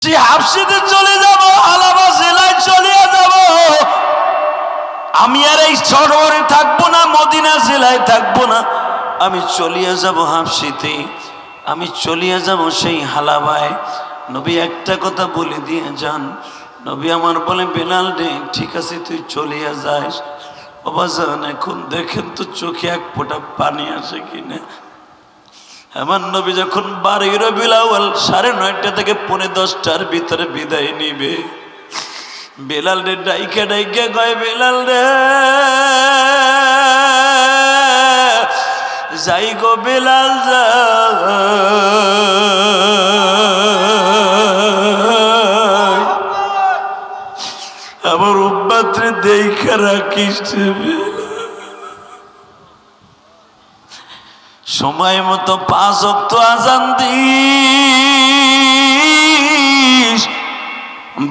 সে হাফসিতে চলে যাব, আলাবা জেলায় চলে যাব। আমি আর এই শহরে থাকবো না, মদিনা জেলায় থাকবো না, আমি চলিয়ে যাব হাফসিতে, আমি চলিয়ে যাব সেই হালাবায়। নবী একটা কথা বলে দিয়ে যান। নবী আমার বলে, বেলাল রে ঠিক আছে তুই চলিয়ে যাস। বাবা যান এখন দেখেন তো চোখে এক ফোঁটা পানি আসে কিনা। আমার নবী যখন 12 রবিউল আউয়াল 9:30 থেকে 10:45 ভিতরে বিদায় নিবে, বেলাল রে ডাইকা ডাইকা কয়, বেলাল রে যাই গো বেলাল যা। আমার উম্মত রে দেখা রাখিস সময় মতো 5 ওয়াক্ত আযান দিস।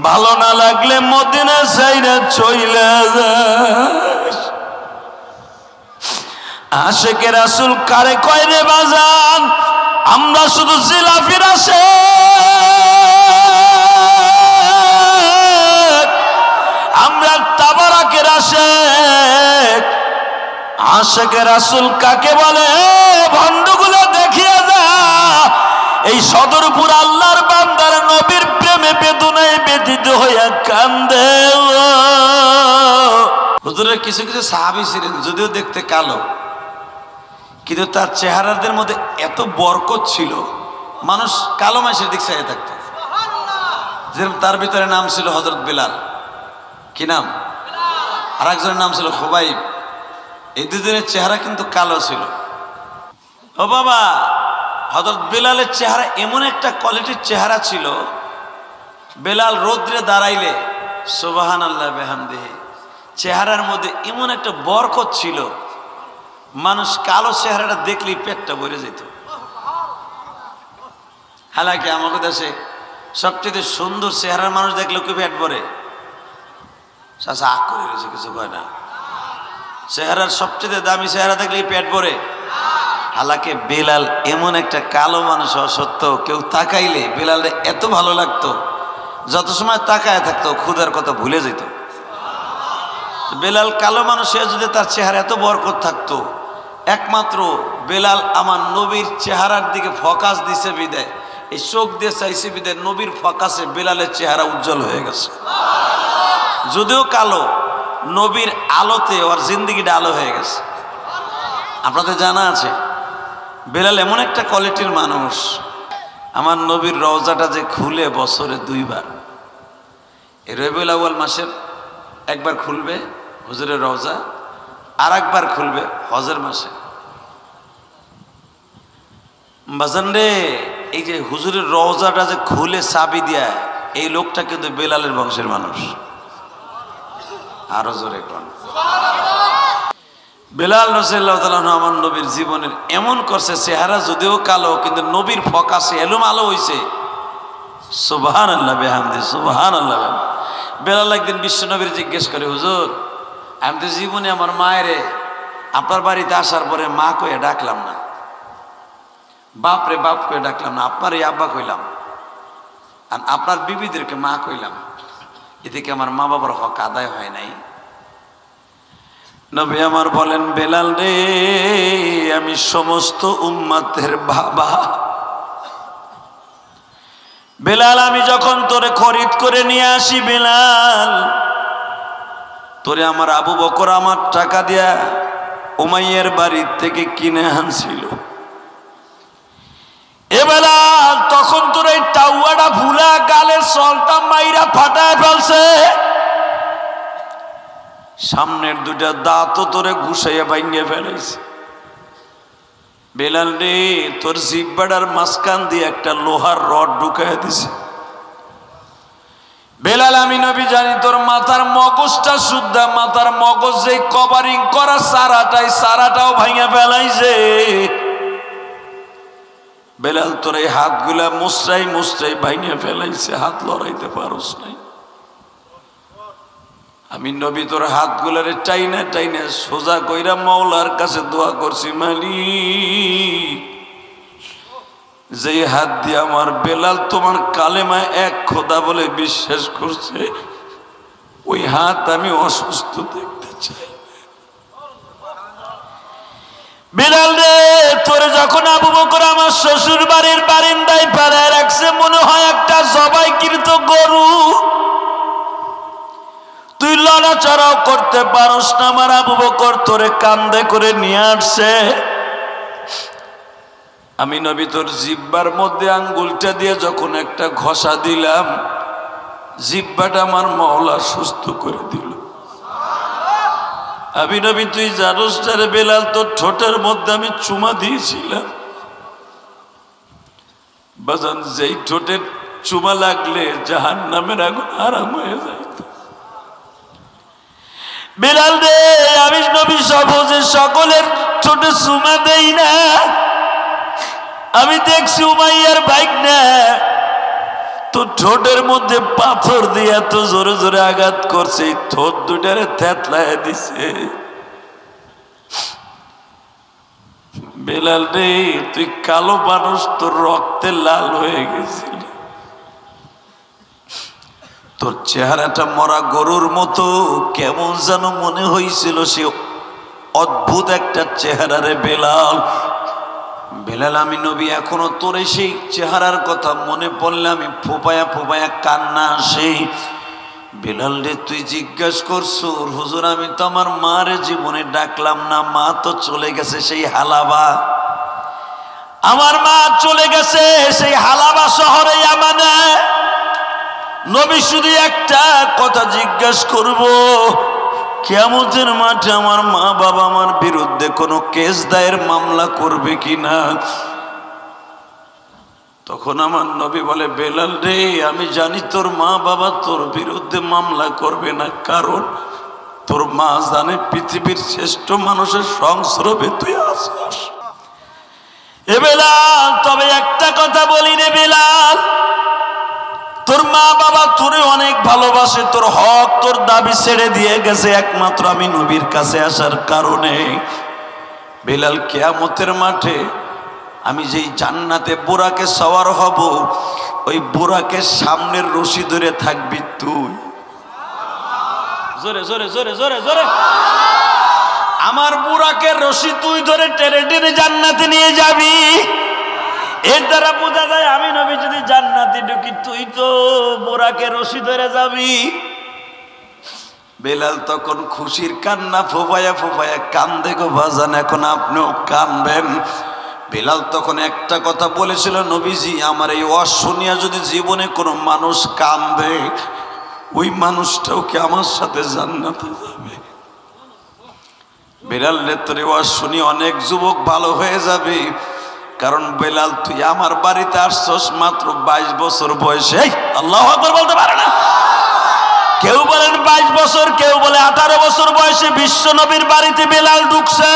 ভালো না লাগলে মদিনা ছাইরা চইলা যাস। আশেকে রাসূল কারে কয় রে বাজান? আমরা শুধু জিলাফির আশেক, আমরা তাবারাকের আশেক। আশেকে রাসূল কাকে বলে? ভণ্ডগুলো দেখিয়ে যা। এই সদরপুর আল্লাহর বান্দার নবীর প্রেমে বেদনায় ব্যথিত হইয়া কান্দে। হুজুরের কিছু কিছু সাহাবী ছিলেন, যদিও দেখতে কালো, কিন্তু তার চেহারাদের মধ্যে এত বরকত ছিল, মানুষ কালো মানুষের দিক চাইয়ে থাকতো। যেরকম তার ভিতরে নাম ছিল হযরত বেলাল। কি নাম? আর একজনের নাম ছিল খুবাইব। এই দুজনের চেহারা কিন্তু কালো ছিল। ও বাবা, হযরত বেলালের চেহারা এমন একটা কোয়ালিটির চেহারা ছিল, বেলাল রৌদ্রে দাঁড়াইলে সুবহানাল্লাহ বিহামদিহি, চেহারার মধ্যে এমন একটা বরকত ছিল, মানুষ কালো চেহারাটা দেখলেই পেটটা ভরে যেত। হালাকি আমাদের দেশে সবচেয়ে সুন্দর চেহারার মানুষ দেখলে কি পেট ভরে? চাচা আগ করে রয়েছে, কিছু কয় না। চেহারার সবচেয়ে দামি চেহারা দেখলেই পেট ভরে। হালাকে বেলাল এমন একটা কালো মানুষ হওয়া সত্ত্বেও কেউ তাকাইলে বেলালের এত ভালো লাগতো, যত সময় তাকায় থাকতো ক্ষুধার কথা ভুলে যেত। বেলাল কালো মানুষ হয়ে যদি তার চেহারা এত বরকত থাকতো, একমাত্র বেলাল আমার নবীর চেহারার দিকে ফোকাস দিছে বিদায়, এই চোখ দিয়ে চাইছে বিদায়, নবীর ফোকাসে বেলালের চেহারা উজ্জ্বল হয়ে গেছে। যদিও কালো, নবীর আলোতে ওর জিন্দিগিটা আলো হয়ে গেছে। আপনাদের জানা আছে বেলাল এমন একটা কোয়ালিটির মানুষ, আমার নবীর রওজাটা যে খুলে বছরে 2 বার, এই রবিউল আউয়াল মাসের একবার খুলবে হুজুরের রওজা, আর একবার খুলবে হজের মাসে। বাজান রে, এই যে হুজুরের রওজাটা যে খুলে চাবি দিয়া, এই লোকটা কিন্তু বেলালের বংশের মানুষ। আরো জোরে কোন বেলাল রাদিয়াল্লাহু তাআলা আমার নবীর জীবনের এমন করছে, চেহারা যদিও কালো কিন্তু নবীর ফোকাসে এলম আলো হইছে। সুবহানাল্লাহ বিহামদিহি, সুবহানাল্লাহ। বেলাল একদিন বিশ্ব নবীর জিজ্ঞেস করে, হুজুর আমি তো জীবনে আমার মায়েরে আপনার বাড়িতে আসার পরে মা কয়ে ডাকলাম না, বাপ রে বাপ কয়ে ডাকলাম না, আপনার এই আব্বা কইলাম, আর আপনার বিবিদেরকে মা কইলাম, এদিকে আমার মা বাবার হক আদায় হয় নাই। নবী আমার বলেন, বেলাল রে আমি সমস্ত উম্মতের বাবা। বেলাল আমি যখন তোরে খরিদ করে নিয়ে আসি, বেলাল তোরে আমার আবু বকর আমার টাকা দিয়া উমাইয়ার বাড়ির থেকে কিনে আনছিল। এ বেলাল তখন তোর এই টাউয়াটা ভুলা গালের সলটা মাইরা ফাটায় ফেলছে, সামনের 2টা দাঁতও তোরে ঘুষাইয়া ভাঙিয়ে ফেলেছে। বেলাল রে তোর জিহ্বাটার মাঝখান দিয়ে একটা লোহার রড ঢুকাইয়া দিছে। বেলাল আমি নবী জানি তোর মাথার মগজটা শুদ্ধা, মাথার মগজ যে কভারিং করা সারাটাও ভাঙিয়া ফেলাইছে। বেলাল তোর এই হাতগুলা মুসরাই মুসরাই ভাঙিয়া ফেলাইছে, হাত লড়াইতে পারস নাই। আমি নবী তোর হাতগুলারে টাইনা টাইনা সোজা কইরা মাওলার কাছে দোয়া করছি, মালিক যেই হাত দিয়ে আমার বেলাল তোমার কালেমায় এক খোদা বলে বিশ্বাস করছে, ওই হাত আমি অসুস্থ দেখতে চাই। বেলাল রে, তোরে যখন আবু বকর আমার শ্বশুর বাড়ির বারিন্দায় ফেলায় রাখছে, মনে হয় একটা জবাইকৃত গরু, তুই লড়াচড়াও করতে পারস না। আমার আবু বকর তোরে কান্দে করে নিয়ে আসছে। আমি নবী তোর জিহ্বার মধ্যে আঙ্গুলটা দিয়ে যখন একটা ঘষা দিলাম, জিহ্বাটা আমার মওলা সুস্থ করে দিল। আমি নবী তুই জানোস রে বেলাল, তোর ঠোঁটের মধ্যে আমি চুমা দিয়েছিলাম। বাজান, যেই ঠোঁটের চুমা লাগলে জাহান্নামের আগুন আরাম হয়ে যাইত। বেলাল রে, আমি নবী সহজে সকলের ঠোঁটে চুমা দেই না। আমি দেখছি উমাইয়ার বাইক না, তো ঠোঁটের মধ্যে পাথর দিয়ে এত জোরে জোরে আঘাত করছে, ঠোঁট দুটারে থেতলায় দিছে। বেলাল রে, তুই কালো মানুষ, তোর রক্তে লাল হয়ে গেছিল, তোর চেহারাটা মরা গরুর মতো কেমন যেন মনে হয়েছিল। সে অদ্ভুত একটা চেহারা রে বেলাল। বেলাল, আমি নবী এখনো তোরে সেই চেহারার কথা মনে পড়লে আমি ফোপায়া ফোপায়া কান্না আসে। বেলাল রে, তুই জিজ্ঞাসা করছো হুজুর, আমি তো আমার মারে জীবনে ডাকলাম না, মা তো চলে গেছে সেই হালাবা। আমার মা চলে গেছে সেই হালাবা শহরে ইয়ামানে। নবী শুধু একটা কথা জিজ্ঞাসা করব, কিয়ামতের মাঠে আমার মা বাবা আমার বিরুদ্ধে কোনো কেস দায়ের মামলা করবে কিনা। তখন আমার নবী বলে, বেলাল রে, আমি জানি তোর মা বাবা তোর বিরুদ্ধে মামলা করবে না, কারণ তোর মা জানে পৃথিবীর শ্রেষ্ঠ মানুষের সংস্রবে তুই আসিস। এ বেলাল, তবে একটা কথা বলি রে বেলাল, তোর মা বাবা তোরে অনেক ভালোবাসে, তোর হক তোর দাবি ছেড়ে দিয়ে গেছে একমাত্র আমি নবীর কাছে আসার কারণে। বেলাল, কিয়ামতের মাঠে আমি যেই জান্নাতে বুরাকে সওয়ার হব, ওই বুরাকের সামনের রশি ধরে থাকবি তুই। জোরে জোরে জোরে জোরে জোরে। আমার বুরাকের রশি তুই ধরে টেনে টেনে জান্নাতে নিয়ে যাবি। এর দ্বারা বোঝা যায় আমি নবী যদি জান্নাতে ঢুকি, তুই তো বুরাকের রশি ধরে যাবি। বেলাল তখন খুশির কান্না ফোপায়া ফোপায়া কান্দে গো বাজান, এখন আপনিও কানবেন। বেলাল তখন একটা কথা বলেছিল, নবীজি, আমার এই ওয়াজ শুনিয়া যদি জীবনে কোনো মানুষ কান্দে, ওই মানুষটাও কি আমার সাথে জান্নাতে যাবে? বেলাল রে, তোর ওয়াজ শুনি অনেক যুবক ভালো হয়ে যাবে, কারণ বেলাল তুই আমার বাড়িতে আসছস মাত্র 22 বছর বয়সে। আল্লাহু আকবার বলতে পারে না? কেউ বলেন 22 বছর, কেউ বলে 18 বছর বয়সে বিশ্ব নবীর বাড়িতে বেলাল ঢুকছে।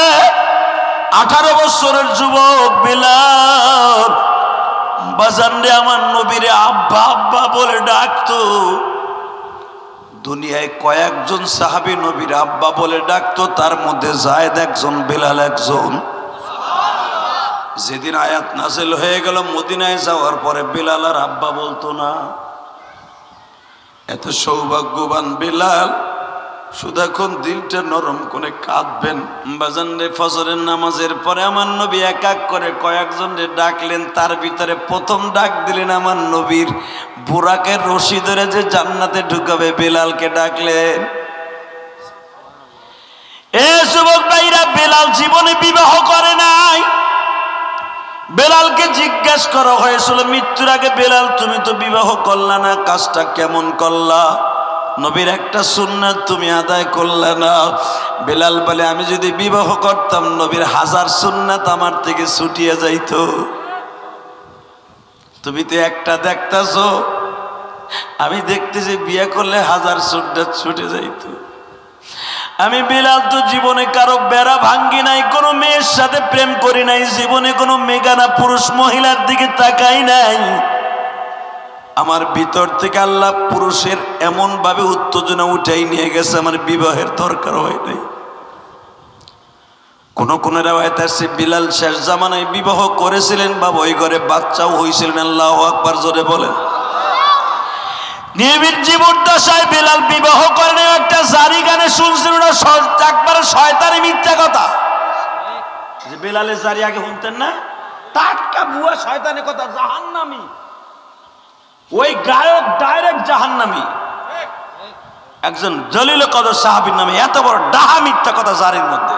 18 বছরের যুবক বেলাল বাজান রে, আমার নবীরে আব্বা আব্বা বলে ডাকতো। দুনিয়ায় কয়েকজন সাহাবী নবীর আব্বা বলে ডাকতো, তার মধ্যে যায়েদ একজন, বেলাল একজন। যেদিন আয়াত নাযিল হয়ে গেল মদিনায় যাওয়ার পরে বেলাল আর আব্বা বলতো না। এত সৌভাগ্যবান বেলাল, শুধু এখন দিলটা নরম করে কাঁদবেন। বাজান রে, ফজরের নামাজের পরে আমার নবী এক এক করে কয়েকজন রে ডাকলেন, তার ভিতরে প্রথম ডাক দিলেন আমার নবীর বুরাকের রশি ধরে যে জান্নাতে ঢুকাবে বেলালকে ডাকলেন। এ যুবক ভাইরা, বেলাল জীবনে বিবাহ করে নাই। বেলালকে জিজ্ঞাসা করা হয়েছিল মৃত্যুর আগে, বেলাল তুমি তো বিবাহ করলা না, কাজটা কেমন করলা? নবীর একটা সুন্নাত তুমি আদায় করলে না। বেলাল বলে, আমি যদি বিবাহ করতাম নবীর 1000 সুন্নাত আমার থেকে ছুটিয়ে যাইতো। তুমি তো একটা দেখতাছো, আমি দেখতেছি বিয়ে করলে 1000 সুন্নাত ছুটে যাইতো। আমি বেলাল তো জীবনে কারো বেড়া ভাঙ্গি নাই, কোনো মেয়ের সাথে প্রেম করি নাই, জীবনে কোনো মেগানা পুরুষ মহিলার দিকে তাকাই নাই। আমার ভিতর থেকে আল্লাহ পুরুষের এমন ভাবে উত্তেজনা উঠাই নিয়ে গেছে, আমার বিবাহের দরকার হয় নাই। কোন রিওয়ায়াতে আছে বিলাল শেষ জামানায় বিবাহ করেছিলেন বা ওই ঘরে বাচ্চাও হয়েছিলেন। আল্লাহু আকবার, জোরে বলেন। নবীর জীবদ্দশায় বিলাল বিবাহ করেন, একটা জারি গানে শুনছিল না, একবারে শয়তানি মিথ্যা কথা। যে বিলালের জারি আগে শুনতেন না, টাটকা বুয়া শয়তানি কথা, জাহান্নামী। ওই গায়ক ডাইরেক্ট জাহান্নামী। একজন জলিল কদর সাহাবীর নামে এত বড় ডাহা মিথ্যা কথা জারির মধ্যে।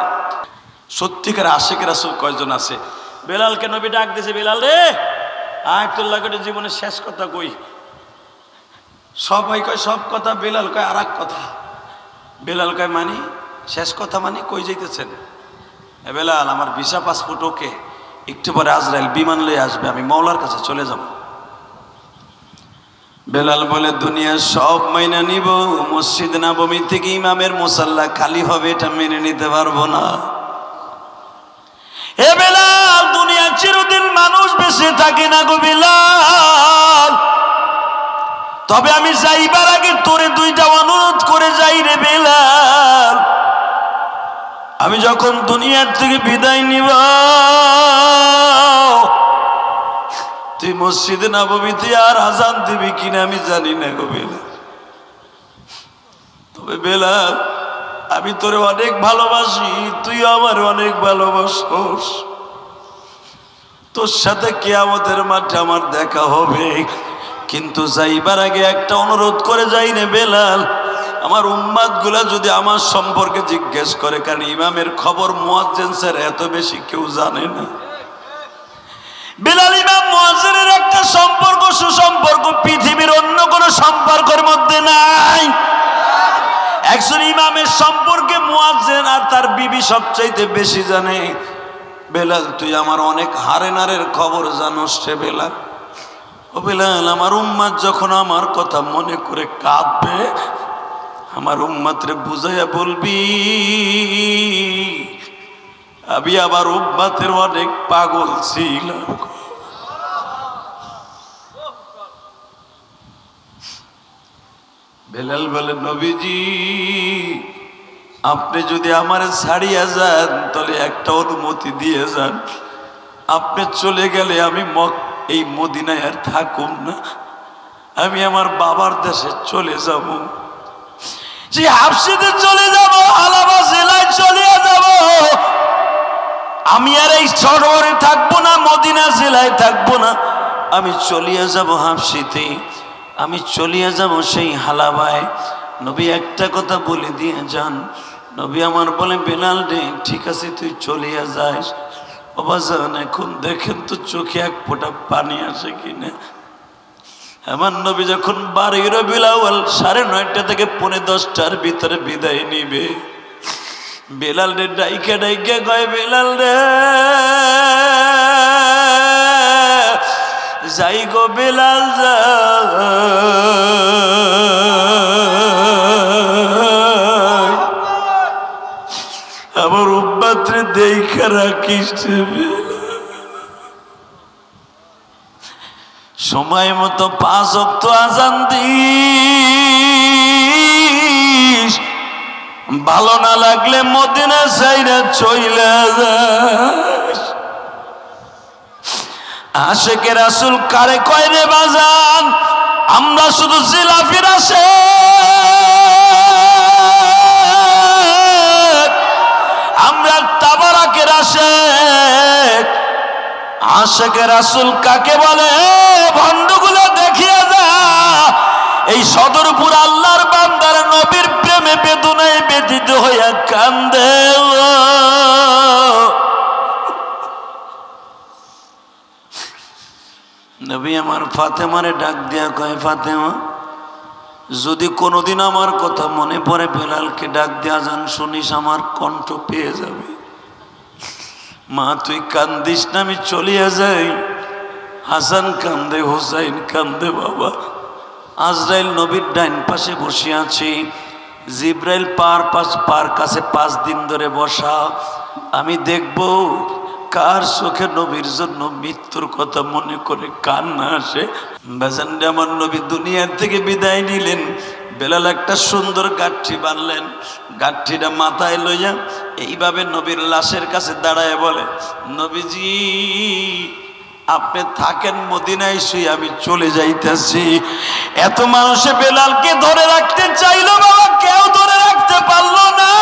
সত্যিকার আশিক রাসূল কয়জন আছে? বেলালকে নবী ডাক দিয়েছে, বেলাল রে আয় তোর লাগে জীবনের শেষ কথা কই। সবাই কয় সব কথা, বেলাল কয় আর এক কথা। বেলাল কয় মানি শেষ কথা মানি, কই যাইতেছেন? বেলাল আমার ভিসা পাসপোর্ট ওকে, একটু পরে আজরাইল বিমান লয়ে আসবে, আমি মওলার কাছে চলে যাব। বেলাল বলে দুনিয়ার সব মাইনা নিব, মসজিদ নববী থেকে ইমামের মুসাল্লা খালি হবে এটা মেনে নিতে পারবো না। এ বেলাল, দুনিয়ার চিরদিন মানুষ বেঁচে থাকে না গো বেলাল, তবে আমি যাইবার আগে তোরে দুইটা অনুরোধ করে যাই রে বেলাল। আমি যখন দুনিয়ার থেকে বিদায় নিব, তুই মসজিদে নববীতে আর আজান দিবি কিনা আমি জানি না গো বেলাল, তবে বেলাল আমি তোরে অনেক ভালোবাসি, তুই আমার অনেক ভালোবাসোস। তোর সাথে কিয়ামতের মাঠে আমার দেখা হবে, কিন্তু যাইবার আগে একটা অনুরোধ করে যাই রে বেলাল। আমার উম্মাত গুলা যদি আমার সম্পর্কে জিজ্ঞেস করে, কারণ ইমামের খবর মুয়াজ্জিন স্যার এত বেশি কেউ জানে না। বেলাল ইমাম মুয়াজ্জিনের একটা সম্পর্ক, সুসম্পর্ক পৃথিবীর অন্য কোনো সম্পর্কের মধ্যে নাই। একজন ইমামের সম্পর্কে মুয়াজ্জিন আর তার বিবি সবচাইতে বেশি জানে। বেলাল তুই আমার অনেক হারে নারের খবর জানোস রে বেলাল। ও বেলাল, আমার উম্মাত যখন আমার কথা মনে করে কাঁদবে, আমার উম্মাতরে বুঝাইয়া বলবি আমি আমার উম্মাতের অনেক পাগল ছিলাম। বেলাল বলে নবীজি আপনি যদি আমার ছাড়িয়া যান তাহলে একটা অনুমতি দিয়ে যান, আপনি চলে গেলে আমি এই মদিনায় আর থাকুম না, আমি আমার বাবার দেশে চলে যাব, যে হাবশিতে চলে যাব, হালাবা জেলায় চলে যাব। আমি আর এই শহরে থাকবো না, মদিনা জেলায় থাকবো না, আমি চলিয়ে যাব হাবশিতে, আমি চলিয়ে যাব সেই হালাবায়। নবী একটা কথা বলে দিয়ে যান। নবী আমার বলে বেলাল রে ঠিক আছে তুই চলিয়া যাস, বাবা যান এখন দেখেন তো চোখে এক ফোঁটা পানি আসে কিনা। আমার নবী যখন 12 রবিউল আউয়াল 9:30 থেকে 10:45 ভিতরে বিদায় নিবে, বেলাল রে ডাইকা ডাইকা কয় বেলাল রে যাই গো বেলাল যা, আমার উম্মত রে দেখা রাখিস সময় মতো 5 ওয়াক্ত আযান দিস, ভালো না লাগলে মদিনা ছাইরা চইলা যাস। আশিকে রাসূল কারে কয় রে বাজান? আমরা শুধু জিলাফির আশিক, আমরা তাবারাকের আশিক। আশিকে রাসূল কাকে বলে? ভণ্ডগুলো দেখিয়া যা, এই সদরপুর আল্লাহর বান্দার নবীর প্রেমে বেদনায় ব্যথিত হইয়া কান্দে। নবী আমার ফাতেমারে ডাক দিয়া কয় ফাতেমা যদি কোনোদিন আমার কথা মনে পড়ে বেলালকে ডাক দিয়া যান শুনিস, আমার কণ্ঠ পেয়ে যাবে। মা তুই কান্দিস না, আমি চলিয়া যাই। হাসান কান্দে, হোসাইন কান্দে বাবা। আজরাইল নবীর ডাইন পাশে বসে আছি, জিব্রাইল পার কাছে 5 দিন ধরে বসা। আমি দেখব কার চোখে নবীর জন্য মৃত্যুর কথা মনে করে কান্না আসে। বেজানরে আমার নবী দুনিয়ার থেকে বিদায় নিলেন। বেলাল একটা সুন্দর গাঠি বানলেন, গাঠিটা মাথায় লইয়া এইভাবে নবীর লাশের কাছে দাঁড়ায় বলে, নবীজি আপনি থাকেন মদিনায়, শুয়ে আমি চলে যাইতেছি। এত মানুষে বেলালকে ধরে রাখতে চাইলো বাবা, কেউ ধরে রাখতে পারলো না।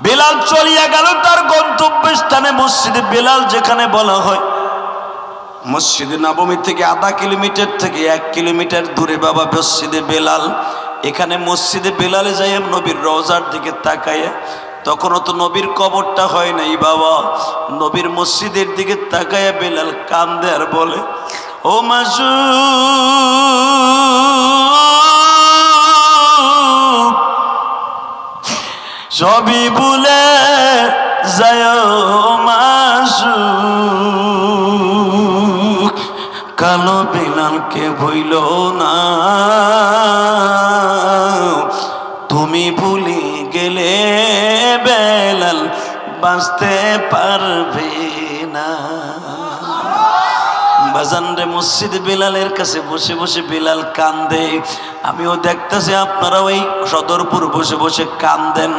বেলাল চলিয়া গেল তার গন্তব্যস্থানে, মসজিদে বেলাল যেখানে বলা হয়। মসজিদে নববী থেকে আধা কিলোমিটার থেকে 1 কিলোমিটার দূরে বাবা মসজিদে বেলাল। এখানে মসজিদে বেলালে যাই নবীর রওজার দিকে তাকাইয়া, তখনও তো নবীর কবরটা হয় নাই বাবা। নবীর মসজিদের দিকে তাকাইয়া বেলাল কান্দে আর বলে, ও মাসুক সবই ভুলে যায় মাসুক, কালো বেলালকে ভুইল না, তুমি ভুলে গেলে বেলাল বাঁচতে পারবে না। বাজানরে মসজিদ বেলালের কাছে বসে বসে বেলাল কান্দে, আমিও দেখতেছি আপনারা ওই সদরপুর বসে বসে কান্দেন।